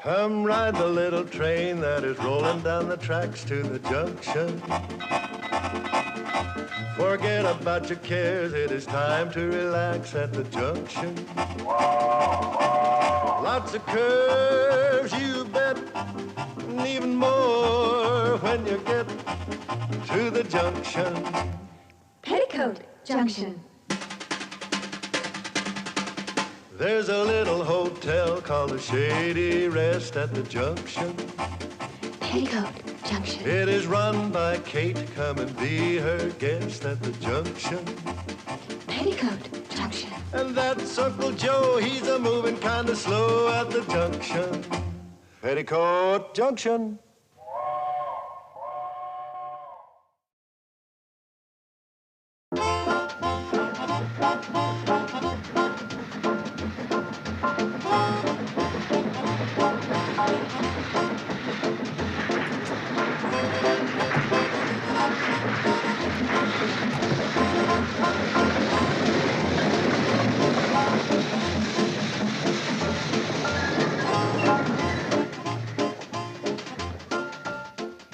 Come ride the little train that is rolling down the tracks to the junction. Forget about your cares, it is time to relax at the junction. Lots of curves, you bet, and even more when you get to the junction. Petticoat Junction. There's a little hotel called the Shady Rest at the junction. Petticoat Junction. It is run by Kate. Come and be her guest at the junction. Petticoat Junction. And that's Uncle Joe. He's a moving kind of slow at the junction. Petticoat Junction.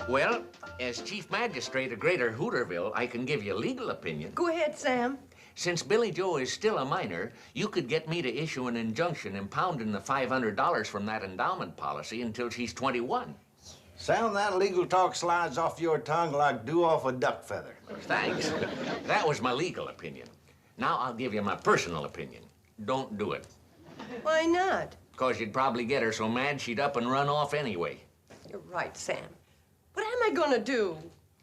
Well, as Chief Magistrate of Greater Hooterville, I can give you a legal opinion. Go ahead, Sam. Since Billy Joe is still a minor, you could get me to issue an injunction impounding the $500 from that endowment policy until she's 21. Sound that legal talk slides off your tongue like dew off a duck feather. Thanks. That was my legal opinion. Now I'll give you my personal opinion. Don't do it. Why not? Because you'd probably get her so mad she'd up and run off anyway. You're right, Sam. What am I gonna do?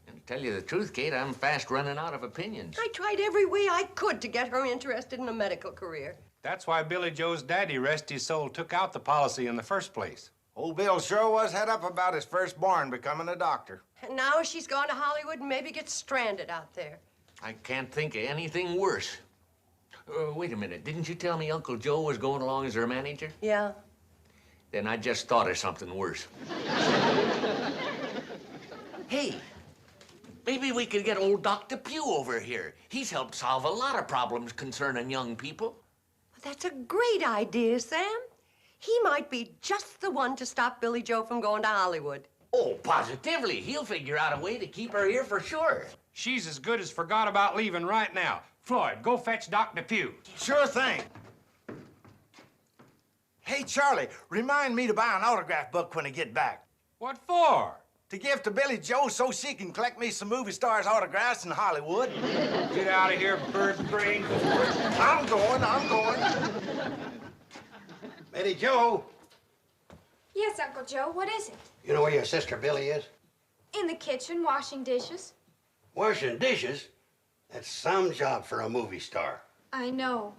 And to tell you the truth, Kate, I'm fast running out of opinions. I tried every way I could to get her interested in a medical career. That's why Billy Joe's daddy, rest his soul, took out the policy in the first place. Old Bill sure was head up about his firstborn becoming a doctor. And now she's gone to Hollywood and maybe gets stranded out there. I can't think of anything worse. Wait a minute. Didn't you tell me Uncle Joe was going along as her manager? Yeah. Then I just thought of something worse. Hey, maybe we could get old Dr. Pugh over here. He's helped solve a lot of problems concerning young people. That's a great idea, Sam. He might be just the one to stop Billy Joe from going to Hollywood. Oh, positively. He'll figure out a way to keep her here for sure. She's as good as forgot about leaving right now. Floyd, go fetch Dr. Pugh. Sure thing. Hey, Charlie, remind me to buy an autograph book when I get back. What for? To give to Billy Joe so she can collect me some movie stars' autographs in Hollywood. Get out of here, bird brain. I'm going. Billy Joe, Yes, Uncle Joe, what is it? you know where your sister Billy is? In the kitchen, washing dishes. Washing dishes? That's some job for a movie star. I know,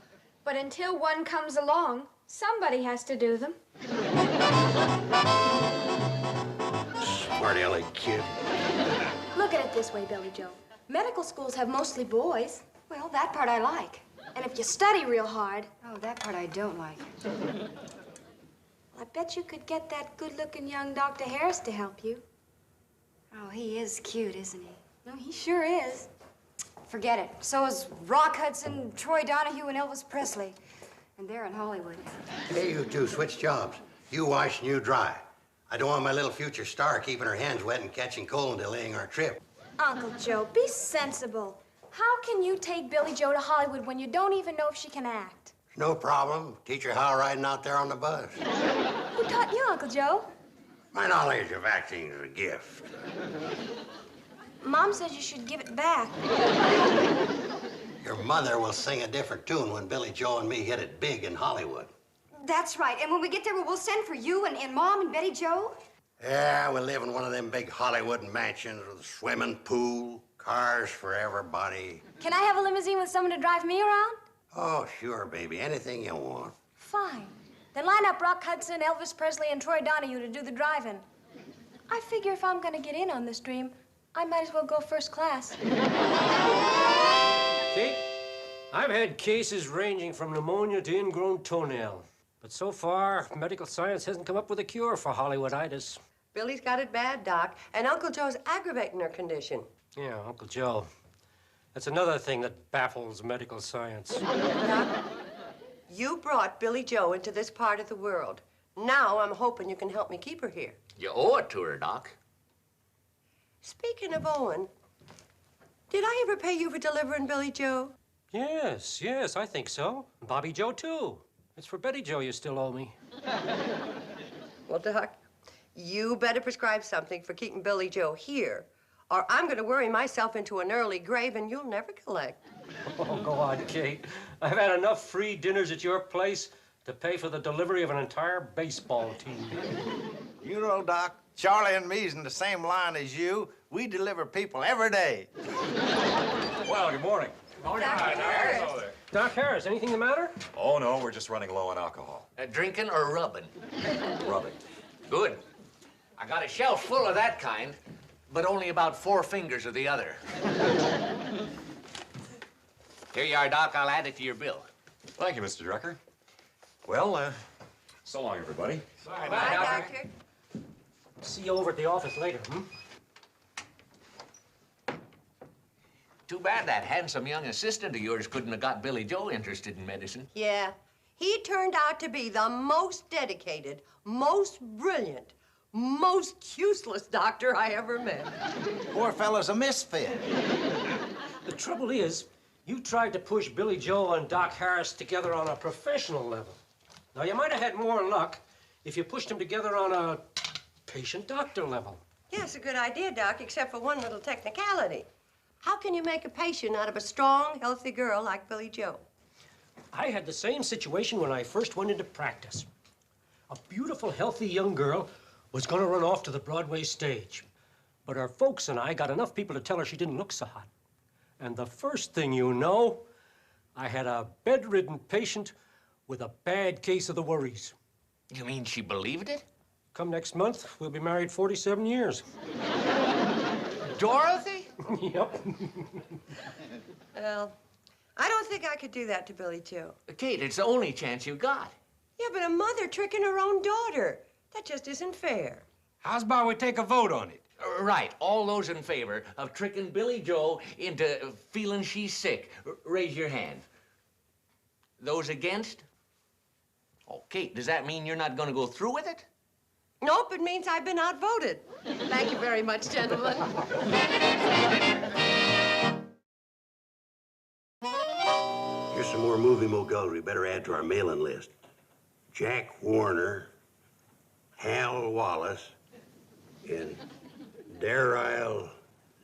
but until one comes along, somebody has to do them. Smart-aleck kid. Look at it this way, Billy Joe. Medical schools have mostly boys. Well, that part I like. And if you study real hard... Oh, that part I don't like. I bet you could get that good-looking young Dr. Harris to help you. Oh, he is cute, isn't he? No, he sure is. Forget it. So is Rock Hudson, Troy Donahue, and Elvis Presley. And they're in Hollywood. Hey, you two, switch jobs. You wash and you dry. I don't want my little future star keeping her hands wet and catching cold and delaying our trip. Uncle Joe, be sensible. How can you take Billy Joe to Hollywood when you don't even know if she can act? No problem. Teach her how riding out there on the bus. Who taught you, Uncle Joe? My knowledge of acting is a gift. Mom says you should give it back. Your mother will sing a different tune when Billy Joe and me hit it big in Hollywood. That's right. And when we get there, we'll send for you and Mom and Betty Joe. Yeah, we'll live in one of them big Hollywood mansions with a swimming pool, cars for everybody. Can I have a limousine with someone to drive me around? Oh, sure, baby. Anything you want. Fine. Then line up Rock Hudson, Elvis Presley, and Troy Donahue to do the driving. I figure if I'm gonna get in on this dream, I might as well go first class. Kate, I've had cases ranging from pneumonia to ingrown toenail. But so far, medical science hasn't come up with a cure for Hollywooditis. Billy's got it bad, Doc, and Uncle Joe's aggravating her condition. Yeah, Uncle Joe. That's another thing that baffles medical science. Doc, you brought Billy Joe into this part of the world. Now I'm hoping you can help me keep her here. You owe it to her, Doc. Speaking of Owen, did I ever pay you for delivering Billy Joe? Yes, yes, I think so. Bobby Joe, too. It's for Betty Joe you still owe me. Well, Doc, you better prescribe something for keeping Billy Joe here, or I'm going to worry myself into an early grave and you'll never collect. Oh, go on, Kate. I've had enough free dinners at your place to pay for the delivery of an entire baseball team. You know, Doc, Charlie and me's in the same line as you. We deliver people every day. Well, good morning. Dr. Harris. Doc Harris, anything the matter? Oh, no, we're just running low on alcohol. Drinking or rubbing? Rubbing. Good. I got a shelf full of that kind, but only about 4 fingers of the other. Here you are, Doc. I'll add it to your bill. Thank you, Mr. Drucker. Well, so long, everybody. Bye, Doctor. See you over at the office later, Too bad that handsome young assistant of yours couldn't have got Billy Joe interested in medicine. Yeah, he turned out to be the most dedicated, most brilliant, most useless doctor I ever met. Poor fellow's a misfit. The trouble is, you tried to push Billy Joe and Doc Harris together on a professional level. Now, you might have had more luck if you pushed them together on a patient-doctor level. Yeah, it's a good idea, Doc, except for one little technicality. How can you make a patient out of a strong, healthy girl like Billy Joe? I had the same situation when I first went into practice. A beautiful, healthy young girl was going to run off to the Broadway stage. But her folks and I got enough people to tell her she didn't look so hot. And the first thing you know, I had a bedridden patient with a bad case of the worries. You mean she believed it? Come next month, we'll be married 47 years. Dorothy? Yep. Well, I don't think I could do that to Billy Joe. Kate, it's the only chance you got. Yeah, but a mother tricking her own daughter. That just isn't fair. How's about we take a vote on it? Right. All those in favor of tricking Billy Joe into feeling she's sick, raise your hand. Those against? Oh, Kate, does that mean you're not going to go through with it? Nope, it means I've been outvoted. Thank you very much, gentlemen. Here's some more movie moguls we better add to our mailing list. Jack Warner, Hal Wallace, and Daryl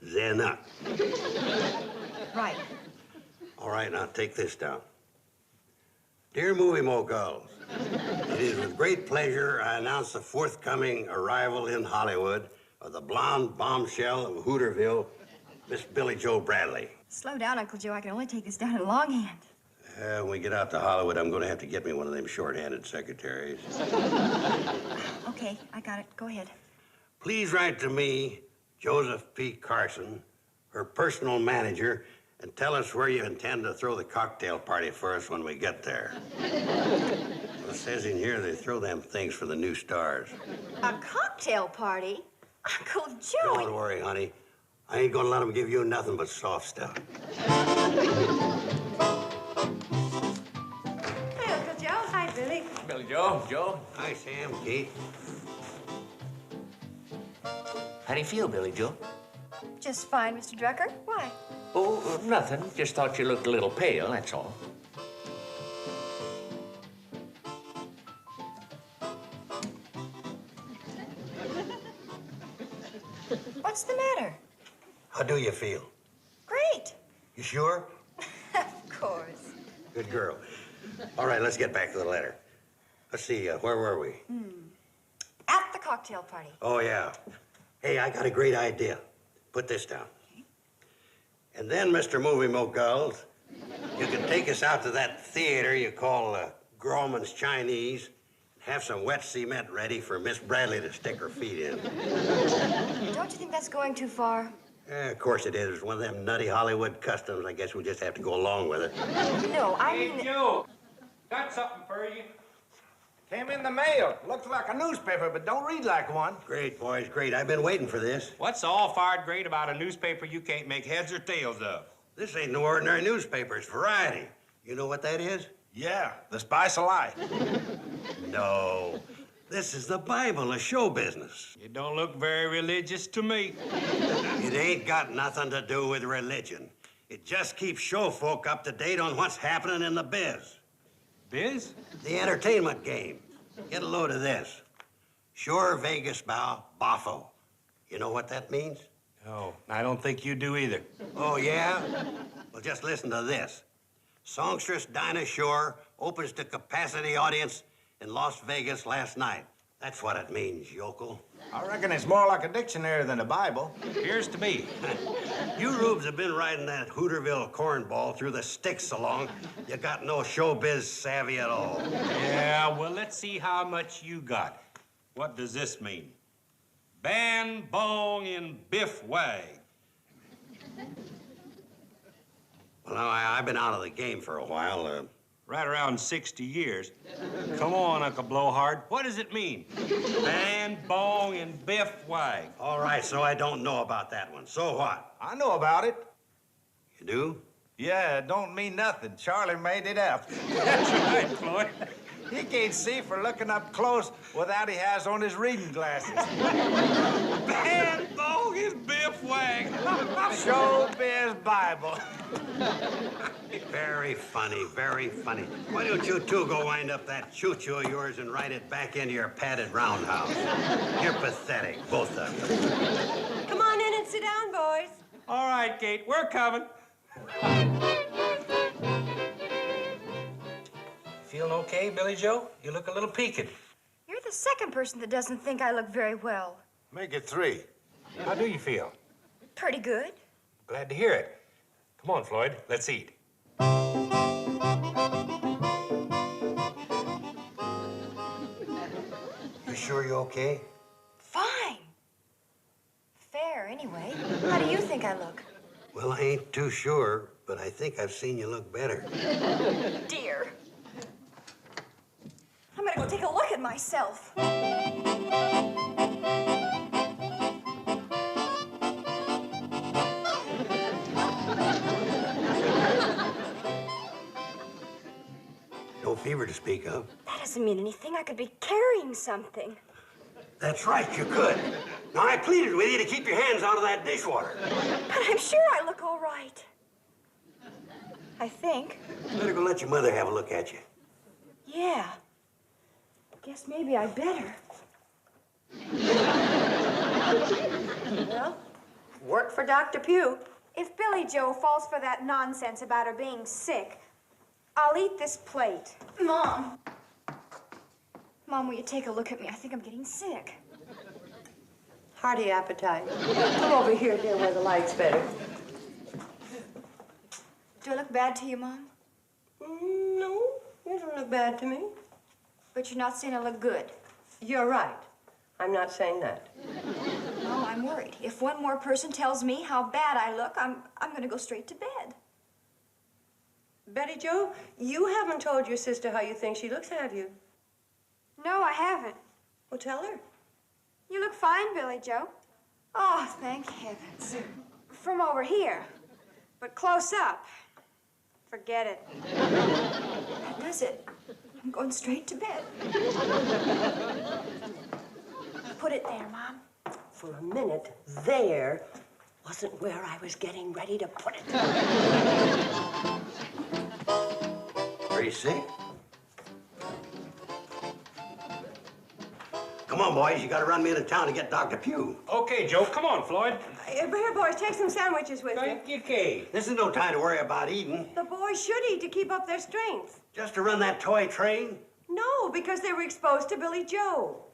Zanuck. Right. All right, now take this down. Dear movie moguls, it is with great pleasure I announce the forthcoming arrival in Hollywood of the blonde bombshell of Hooterville, Miss Billy Joe Bradley. Slow down, Uncle Joe. I can only take this down in longhand. When we get out to Hollywood, I'm going to have to get me one of them short-handed secretaries. Okay, I got it. Go ahead. Please write to me, Joseph P. Carson, her personal manager, and tell us where you intend to throw the cocktail party for us when we get there. Well, it says in here they throw them things for the new stars. A cocktail party? Uncle Joe! Don't worry, honey. I ain't gonna let them give you nothing but soft stuff. Hi, Uncle Joe. Hi, Billy. Billy Joe, Joe. Hi, Sam, Kate. How do you feel, Billy Joe? Just fine, Mr. Drucker. Why? Oh, nothing. Just thought you looked a little pale, that's all. What's the matter? How do you feel? Great. You sure? Of course. Good girl. All right, let's get back to the letter. Let's see, where were we? At the cocktail party. Oh, yeah. Hey, I got a great idea. Put this down. And then, Mr. Movie Moguls, you can take us out to that theater you call Grauman's Chinese. Have some wet cement ready for Miss Bradley to stick her feet in. Don't you think that's going too far? Of course it is. It's one of them nutty Hollywood customs. I guess we'll just have to go along with it. No, I Hey, mean... Joe, got something for you. Came in the mail. Looks like a newspaper, but don't read like one. Great, boys, great. I've been waiting for this. What's all fired great about a newspaper you can't make heads or tails of? This ain't no ordinary newspaper. It's variety. You know what that is? Yeah, the spice of life. No. This is the Bible of show business. You don't look very religious to me. It ain't got nothing to do with religion. It just keeps show folk up to date on what's happening in the biz. Biz? The entertainment game. Get a load of this. Sure Vegas bow, boffo. You know what that means? No, I don't think you do either. Oh, yeah? Well, just listen to this. Songstress Dinah Shore opens to capacity audience in Las Vegas last night. That's what it means, yokel. I reckon it's more like a dictionary than a Bible. Appears to me. You rubes have been riding that Hooterville cornball through the sticks so long, you got no showbiz savvy at all. Yeah, well, let's see how much you got. What does this mean? Ban, bong, and biff wag. Well, now, I've been out of the game for a while. Right around 60 years. Come on, Uncle Blowhard. What does it mean? Ban, bong, and biff wag. All right, so I don't know about that one. So what? I know about it. You do? Yeah, it don't mean nothing. Charlie made it up. That's right, Floyd. He can't see for looking up close without he has on his reading glasses. Ban, bong, and biff wag. Showbiz Bible. Very funny, very funny. Why don't you two go wind up that choo-choo of yours and ride it back into your padded roundhouse? You're pathetic, both of you. Come on in and sit down, boys. All right, Kate, we're coming. Feeling okay, Billy Joe? You look a little peaked. You're the second person that doesn't think I look very well. Make it 3. How do you feel? Pretty good. Glad to hear it. Come on, Floyd, let's eat. You sure you're okay? Fine. Fair, anyway. How do you think I look? Well, I ain't too sure, but I think I've seen you look better. Dear. I'm gonna go take a look at myself. No fever to speak of. That doesn't mean anything. I could be carrying something. That's right, you could. Now, I pleaded with you to keep your hands out of that dishwater. But I'm sure I look all right. I think. Better go let your mother have a look at you. Yeah. Guess maybe I better. Well, work for Dr. Pugh. If Billy Joe falls for that nonsense about her being sick, I'll eat this plate. Mom. Mom, will you take a look at me? I think I'm getting sick. Hearty appetite. Come over here, dear, where the light's better. Do I look bad to you, Mom? No, you don't look bad to me. But you're not saying I look good. You're right. I'm not saying that. Mom, I'm worried. If one more person tells me how bad I look, I'm going to go straight to bed. Betty Jo, you haven't told your sister how you think she looks, have you? No, I haven't. Well, tell her. You look fine, Billy Joe. Oh, thank heavens. From over here. But close up, forget it. That does it. I'm going straight to bed. Put it there, Mom. For a minute, there wasn't where I was getting ready to put it. Are you sick? Come on, boys. You gotta run me into town to get Dr. Pugh. Okay, Joe, come on, Floyd. Here, boys, take some sandwiches with you. Thank you, Kate. This is no time to worry about eating. The boys should eat to keep up their strength. Just to run that toy train? No, because they were exposed to Billy Joe.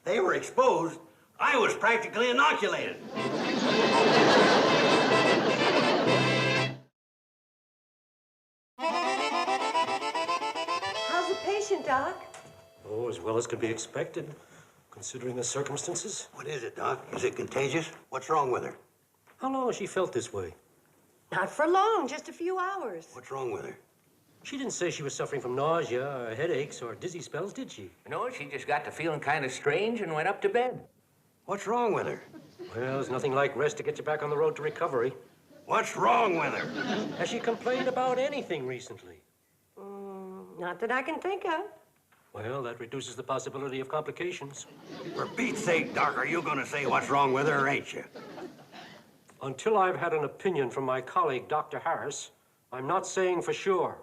They were exposed. I was practically inoculated. How's the patient, Doc? Oh, as well as could be expected, considering the circumstances. What is it, Doc? Is it contagious? What's wrong with her? How long has she felt this way? Not for long, just a few hours. What's wrong with her? She didn't say she was suffering from nausea or headaches or dizzy spells, did she? No, she just got to feeling kind of strange and went up to bed. What's wrong with her? Well, there's nothing like rest to get you back on the road to recovery. What's wrong with her? Has she complained about anything recently? Not that I can think of. Well, that reduces the possibility of complications. For Pete's sake, Doc, are you gonna say what's wrong with her, ain't you? Until I've had an opinion from my colleague, Dr. Harris, I'm not saying for sure.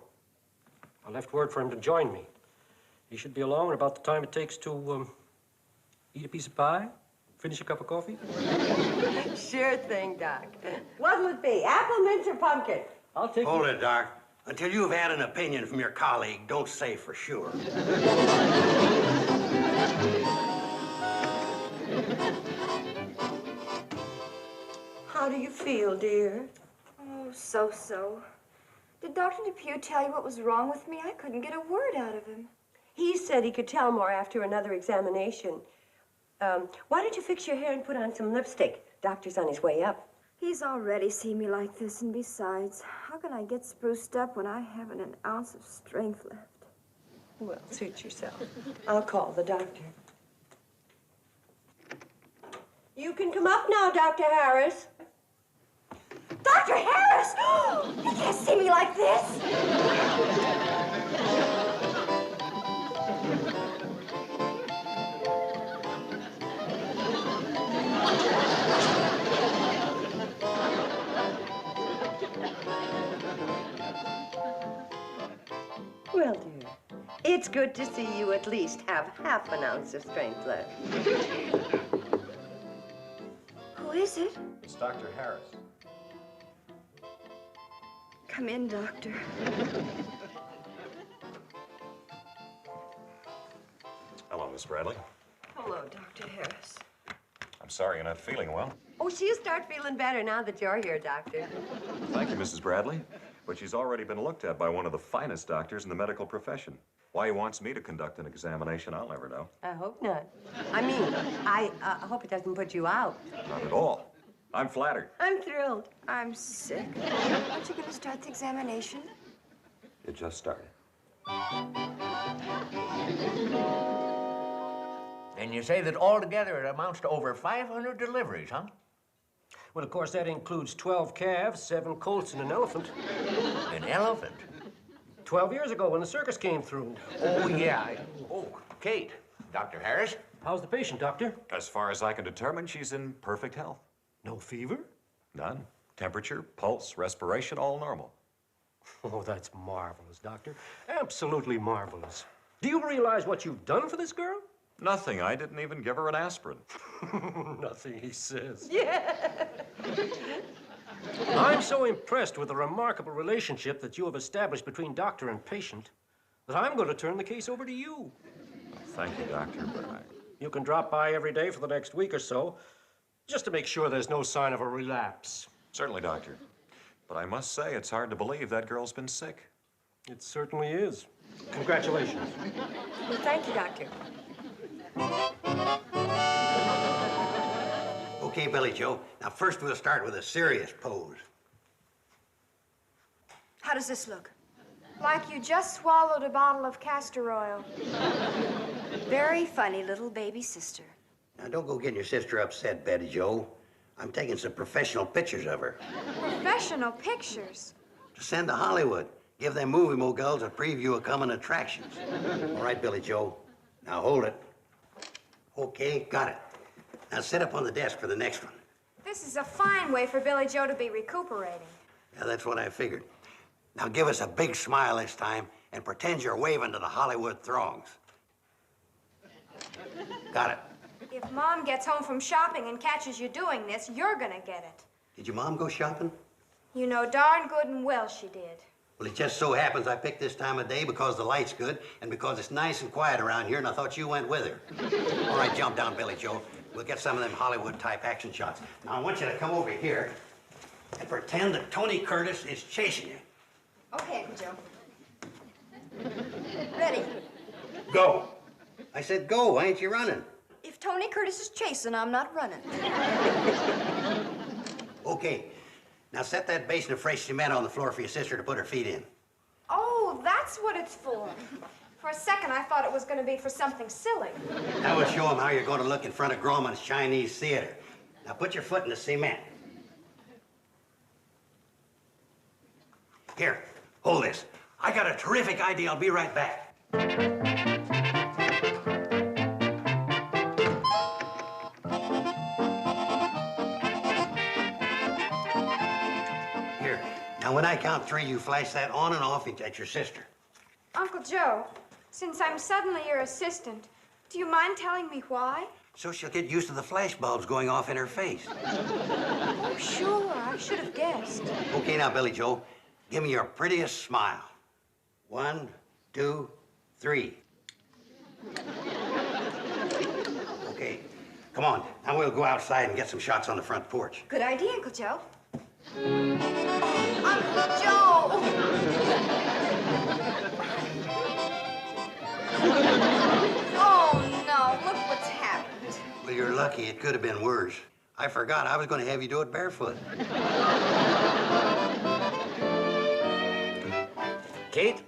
I left word for him to join me. He should be along at about the time it takes to, eat a piece of pie, finish a cup of coffee. Sure thing, Doc. What'll it be, apple, mint, or pumpkin? I'll take Hold it, Doc. Until you've had an opinion from your colleague, don't say for sure. How do you feel, dear? Oh, so-so. Did Dr. Depew tell you what was wrong with me? I couldn't get a word out of him. He said he could tell more after another examination. Why don't you fix your hair and put on some lipstick? Doctor's on his way up. He's already seen me like this, and besides, how can I get spruced up when I haven't an ounce of strength left? Well, suit yourself. I'll call the doctor. You can come up now, Dr. Harris. Dr. Harris! You can't see me like this! Well, dear, it's good to see you at least have half an ounce of strength left. Who is it? It's Dr. Harris. Come in, Doctor. Hello, Miss Bradley. Hello, Dr. Harris. I'm sorry you're not feeling well. Oh, she'll start feeling better now that you're here, Doctor. Thank you, Mrs. Bradley. But she's already been looked at by one of the finest doctors in the medical profession. Why he wants me to conduct an examination, I'll never know. I hope not. I mean, I hope it doesn't put you out. Not at all. I'm flattered. I'm thrilled. I'm sick. Aren't you going to start the examination? It just started. And you say that altogether it amounts to over 500 deliveries, huh? Well, of course, that includes 12 calves, 7 colts, and an elephant. An elephant? 12 years ago when the circus came through. Oh, yeah. Oh, Kate. Dr. Harris? How's the patient, Doctor? As far as I can determine, she's in perfect health. No fever? None. Temperature, pulse, respiration, all normal. Oh, that's marvelous, Doctor. Absolutely marvelous. Do you realize what you've done for this girl? Nothing. I didn't even give her an aspirin. Nothing, he says. Yeah. I'm so impressed with the remarkable relationship that you have established between doctor and patient that I'm going to turn the case over to you. Thank you, Doctor, but You can drop by every day for the next week or so, just to make sure there's no sign of a relapse. Certainly, Doctor. But I must say, it's hard to believe that girl's been sick. It certainly is. Congratulations. Well, thank you, Doctor. Okay, Billy Joe. Now, first we'll start with a serious pose. How does this look? Like you just swallowed a bottle of castor oil. Very funny little baby sister. Now, don't go getting your sister upset, Betty Joe. I'm taking some professional pictures of her. Professional pictures? To send to Hollywood. Give them movie moguls a preview of coming attractions. All right, Billy Joe. Now, hold it. Okay, got it. Now, sit up on the desk for the next one. This is a fine way for Billy Joe to be recuperating. Yeah, that's what I figured. Now, give us a big smile this time and pretend you're waving to the Hollywood throngs. Got it. If Mom gets home from shopping and catches you doing this, you're gonna get it. Did your mom go shopping? You know darn good and well she did. Well, it just so happens I picked this time of day because the light's good and because it's nice and quiet around here, and I thought you went with her. All right, jump down, Billy Joe. We'll get some of them Hollywood-type action shots. Now, I want you to come over here and pretend that Tony Curtis is chasing you. Okay, Uncle Joe. Ready. Go. I said go. Why ain't you running? If Tony Curtis is chasing, I'm not running. Okay. Now, set that basin of fresh cement on the floor for your sister to put her feet in. Oh, that's what it's for. For a second, I thought it was going to be for something silly. Now we'll show them how you're going to look in front of Grauman's Chinese Theater. Now, put your foot in the cement. Here, hold this. I got a terrific idea. I'll be right back. when I count 3, you flash that on and off at your sister. Uncle Joe, since I'm suddenly your assistant, do you mind telling me why? So she'll get used to the flash bulbs going off in her face. Oh, sure. I should have guessed. Okay, now, Billy Joe, give me your prettiest smile. 1, 2, 3. Okay, come on. Now we'll go outside and get some shots on the front porch. Good idea, Uncle Joe. Uncle Joe! Oh, no. Look what's happened. Well, you're lucky. It could have been worse. I forgot. I was going to have you do it barefoot. Kate,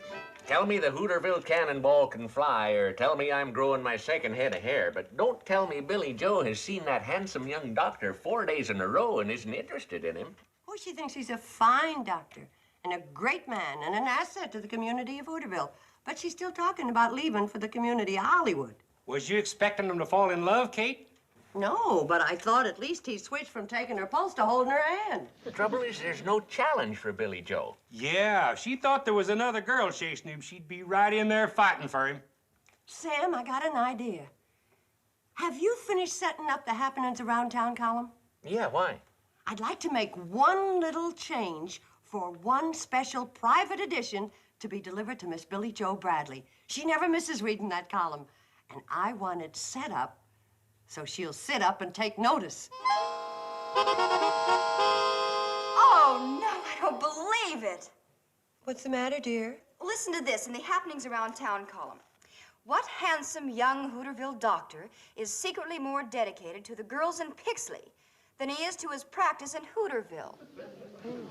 tell me the Hooterville cannonball can fly, or tell me I'm growing my second head of hair, but don't tell me Billy Joe has seen that handsome young doctor 4 days in a row and isn't interested in him. Oh, she thinks he's a fine doctor and a great man and an asset to the community of Hooterville. But she's still talking about leaving for the community of Hollywood. Was you expecting him to fall in love, Kate? No, but I thought at least he'd switch from taking her pulse to holding her hand. The trouble is there's no challenge for Billy Joe. Yeah, if she thought there was another girl chasing him, she'd be right in there fighting for him. Sam, I got an idea. Have you finished setting up the happenings around town column? Yeah, why? I'd like to make one little change for one special private edition to be delivered to Miss Billy Joe Bradley. She never misses reading that column. And I want it set up so she'll sit up and take notice. Oh, no, I don't believe it. What's the matter, dear? Listen to this in the Happenings Around Town column. What handsome young Hooterville doctor is secretly more dedicated to the girls in Pixley than he is to his practice in Hooterville?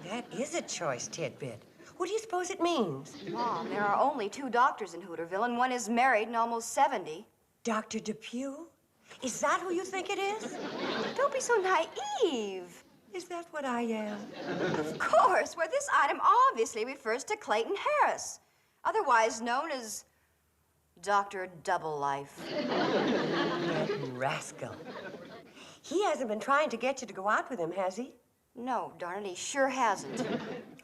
That is a choice tidbit. What do you suppose it means? Mom, there are only 2 doctors in Hooterville, and one is married and almost 70. Dr. Depew? Is that who you think it is? Don't be so naive. Is that what I am? Of course. Well, this item obviously refers to Clayton Harris, otherwise known as Dr. Double Life. That rascal. He hasn't been trying to get you to go out with him, has he? No, darn it, he sure hasn't.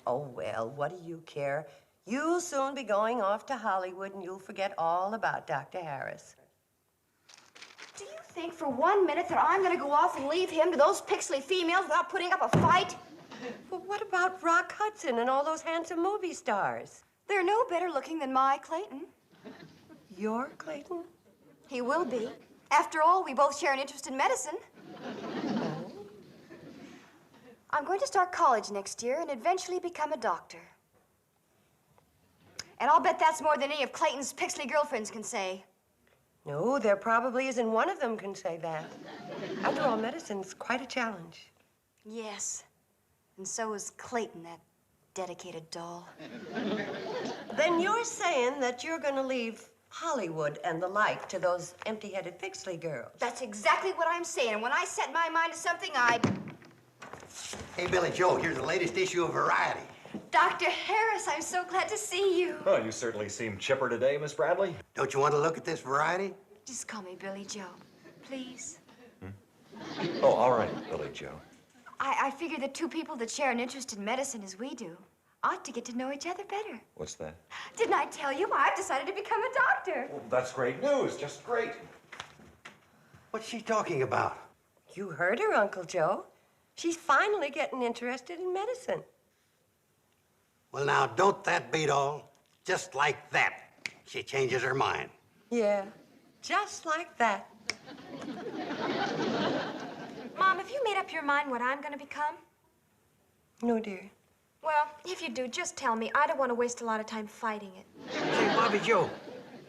Oh, well, what do you care? You'll soon be going off to Hollywood and you'll forget all about Dr. Harris. Do you think for 1 minute that I'm going to go off and leave him to those Pixley females without putting up a fight? Well, what about Rock Hudson and all those handsome movie stars? They're no better looking than my Clayton. Your Clayton? He will be. After all, we both share an interest in medicine. I'm going to start college next year and eventually become a doctor. And I'll bet that's more than any of Clayton's Pixley girlfriends can say. No, there probably isn't one of them can say that. After all, medicine's quite a challenge. Yes. And so is Clayton, that dedicated doll. Then you're saying that you're going to leave Hollywood and the like to those empty-headed Pixley girls. That's exactly what I'm saying. And when I set my mind to something, I... Hey, Billy Joe, here's the latest issue of Variety. Dr. Harris, I'm so glad to see you. Oh, you certainly seem chipper today, Miss Bradley. Don't you want to look at this Variety? Just call me Billy Joe, please. Oh, all right, Billy Joe. I figure that 2 people that share an interest in medicine as we do ought to get to know each other better. What's that? Didn't I tell you? I've decided to become a doctor. Well, that's great news, just great. What's she talking about? You heard her, Uncle Joe. She's finally getting interested in medicine. Well, now, don't that beat all? Just like that, she changes her mind. Yeah, just like that. Mom, have you made up your mind what I'm going to become? No, dear. Well, if you do, just tell me. I don't want to waste a lot of time fighting it. Say, Bobby Joe,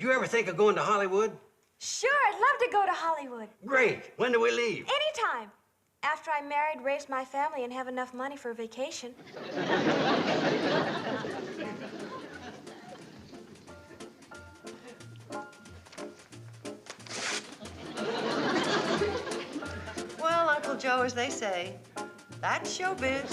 you ever think of going to Hollywood? Sure, I'd love to go to Hollywood. Great. When do we leave? Anytime. After I'm married, raise my family, and have enough money for a vacation. Well, Uncle Joe, as they say, that's showbiz.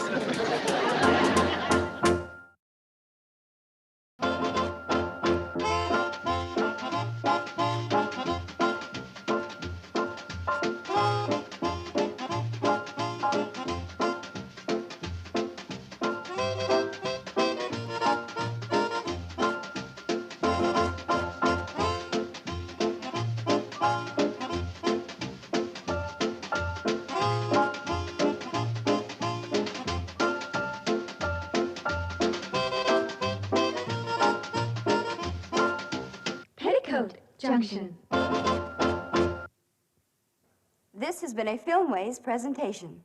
PetticoatJunction. This has been a Filmways presentation.